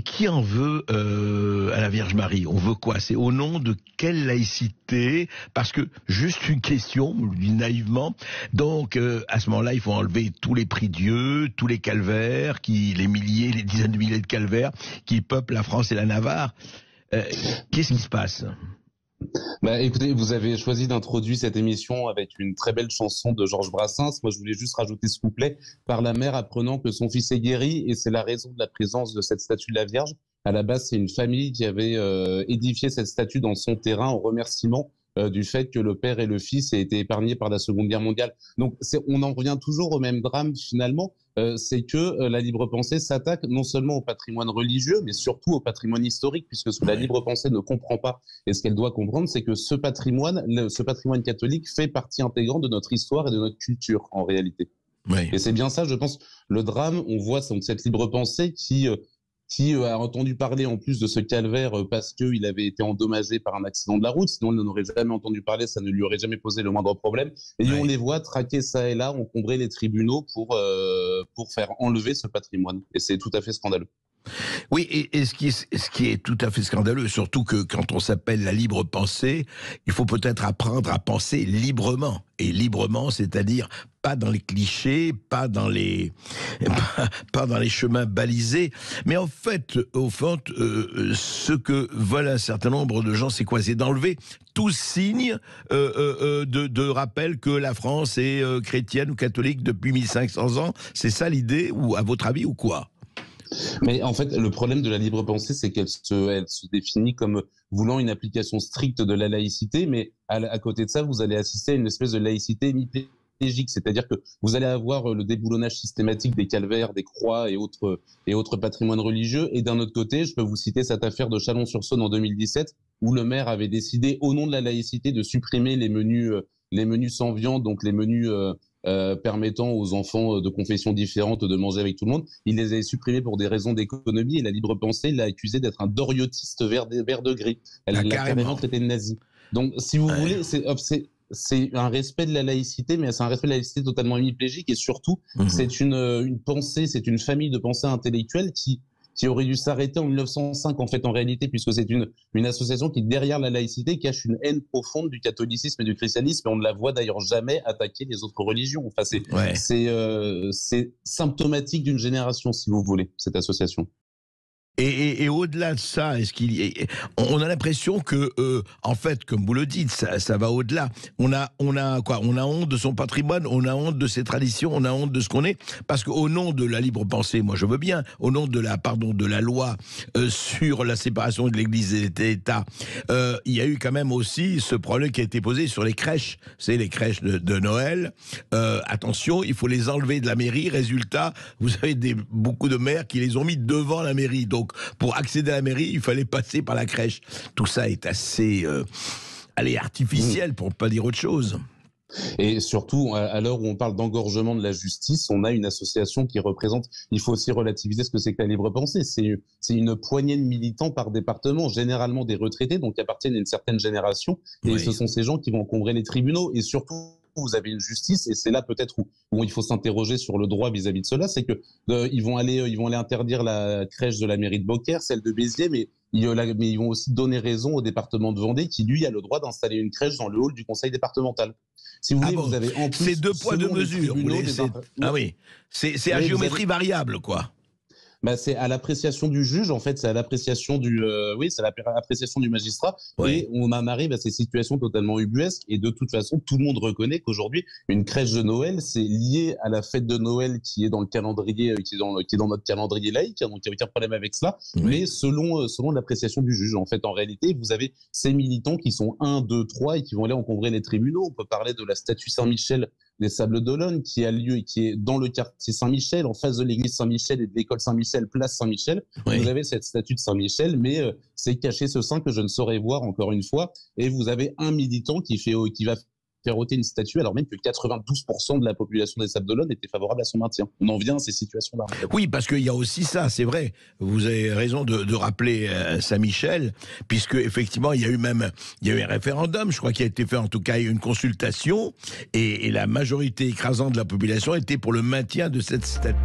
Qui en veut à la Vierge Marie? On veut quoi? C'est au nom de quelle laïcité? Parce que, juste une question, je le dis naïvement, donc à ce moment-là, il faut enlever tous les prix Dieu, tous les calvaires, les milliers, les dizaines de milliers de calvaires qui peuplent la France et la Navarre. Qu'est-ce qui se passe? Bah, écoutez, vous avez choisi d'introduire cette émission avec une très belle chanson de Georges Brassens. Moi, je voulais juste rajouter ce couplet. Par la mère apprenant que son fils est guéri, et c'est la raison de la présence de cette statue de la Vierge. À la base, c'est une famille qui avait édifié cette statue dans son terrain en remerciement du fait que le père et le fils aient été épargnés par la Seconde Guerre mondiale. Donc, on en revient toujours au même drame finalement. C'est que la libre pensée s'attaque non seulement au patrimoine religieux, mais surtout au patrimoine historique, puisque ce que la libre pensée ne comprend pas, et ce qu'elle doit comprendre, c'est que ce patrimoine catholique fait partie intégrante de notre histoire et de notre culture, en réalité. Oui. Et c'est bien ça, je pense, le drame. On voit donc cette libre pensée qui a entendu parler en plus de ce calvaire parce qu'il avait été endommagé par un accident de la route, sinon il n'en aurait jamais entendu parler, ça ne lui aurait jamais posé le moindre problème. Et on les voit traquer ça et là, encombrer les tribunaux pour faire enlever ce patrimoine. Et c'est tout à fait scandaleux. Oui, et ce qui est tout à fait scandaleux, surtout que quand on s'appelle la libre pensée, il faut peut-être apprendre à penser librement. Et librement, c'est-à-dire pas dans les clichés, pas dans les chemins balisés. Mais en fait, au fond, ce que veulent un certain nombre de gens, c'est quoi? C'est d'enlever tout signe de rappel que la France est chrétienne ou catholique depuis 1500 ans. C'est ça l'idée, ou à votre avis, ou quoi? Mais en fait, le problème de la libre pensée, c'est qu'elle se définit comme voulant une application stricte de la laïcité, mais à côté de ça, vous allez assister à une espèce de laïcité hémiplégique, c'est-à-dire que vous allez avoir le déboulonnage systématique des calvaires, des croix et autres patrimoines religieux, et d'un autre côté, je peux vous citer cette affaire de Chalon-sur-Saône en 2017, où le maire avait décidé, au nom de la laïcité, de supprimer les menus sans viande, donc les menus permettant aux enfants de confessions différentes de manger avec tout le monde. Il les avait supprimés pour des raisons d'économie, et la libre pensée l'a accusé d'être un doriotiste vert de gris. Elle l'a carrément traité de nazi. Donc, si vous voulez, c'est un respect de la laïcité, mais c'est un respect de la laïcité totalement hémiplégique, et surtout, c'est une pensée, c'est une famille de pensée intellectuelle qui aurait dû s'arrêter en 1905, en fait, en réalité, puisque c'est une association qui, derrière la laïcité, cache une haine profonde du catholicisme et du christianisme, et on ne la voit d'ailleurs jamais attaquer les autres religions. Enfin, c'est symptomatique d'une génération, si vous voulez, cette association. Et au-delà de ça, on a l'impression que, en fait, comme vous le dites, ça va au-delà. On a quoi? On a honte de son patrimoine, on a honte de ses traditions, on a honte de ce qu'on est, parce qu'au nom de la libre pensée, moi je veux bien, au nom de la loi sur la séparation de l'Église et de l'État, il y a eu quand même aussi ce problème qui a été posé sur les crèches. C'est les crèches de Noël. Attention, il faut les enlever de la mairie. Résultat, vous avez beaucoup de maires qui les ont mis devant la mairie. Donc, pour accéder à la mairie, il fallait passer par la crèche. Tout ça est assez artificiel, pour ne pas dire autre chose. Et surtout, à l'heure où on parle d'engorgement de la justice, on a une association qui représente, il faut aussi relativiser ce que c'est que la libre pensée. C'est une poignée de militants par département, généralement des retraités, donc qui appartiennent à une certaine génération. Et ce sont ces gens qui vont encombrer les tribunaux. Et surtout, vous avez une justice, et c'est là peut-être où il faut s'interroger sur le droit vis-à-vis de cela, c'est que ils vont aller interdire la crèche de la mairie de Beaucaire, celle de Béziers, mais ils vont aussi donner raison au département de Vendée qui, lui, a le droit d'installer une crèche dans le hall du conseil départemental. Si vous voulez, vous avez en plus... C'est deux poids, deux mesures. Ah oui, c'est à géométrie variable, quoi. Bah, c'est à l'appréciation du juge, en fait, c'est à l'appréciation c'est à l'appréciation du magistrat. Ouais. Et on en arrive à ces situations totalement ubuesques. Et de toute façon, tout le monde reconnaît qu'aujourd'hui, une crèche de Noël, c'est lié à la fête de Noël qui est dans le calendrier, qui est dans notre calendrier laïque. Donc, il n'y a aucun problème avec cela. Oui. Mais selon l'appréciation du juge, en fait, en réalité, vous avez ces militants qui sont 1, 2, 3 et qui vont aller encombrer les tribunaux. On peut parler de la statue Saint-Michel des Sables d'Olonne, qui a lieu et qui est dans le quartier Saint-Michel, en face de l'église Saint-Michel et de l'école Saint-Michel, place Saint-Michel. Oui. Vous avez cette statue de Saint-Michel, mais c'est caché ce saint que je ne saurais voir encore une fois. Et vous avez un militant qui va faire ôter une statue, alors même que 92% de la population des Sables d'Olonne était favorable à son maintien. On en vient à ces situations-là. Oui, parce qu'il y a aussi ça, c'est vrai. Vous avez raison de rappeler Saint-Michel, puisque effectivement, il y a eu un référendum, je crois qu'il a été fait, en tout cas, une consultation, et la majorité écrasante de la population était pour le maintien de cette statue.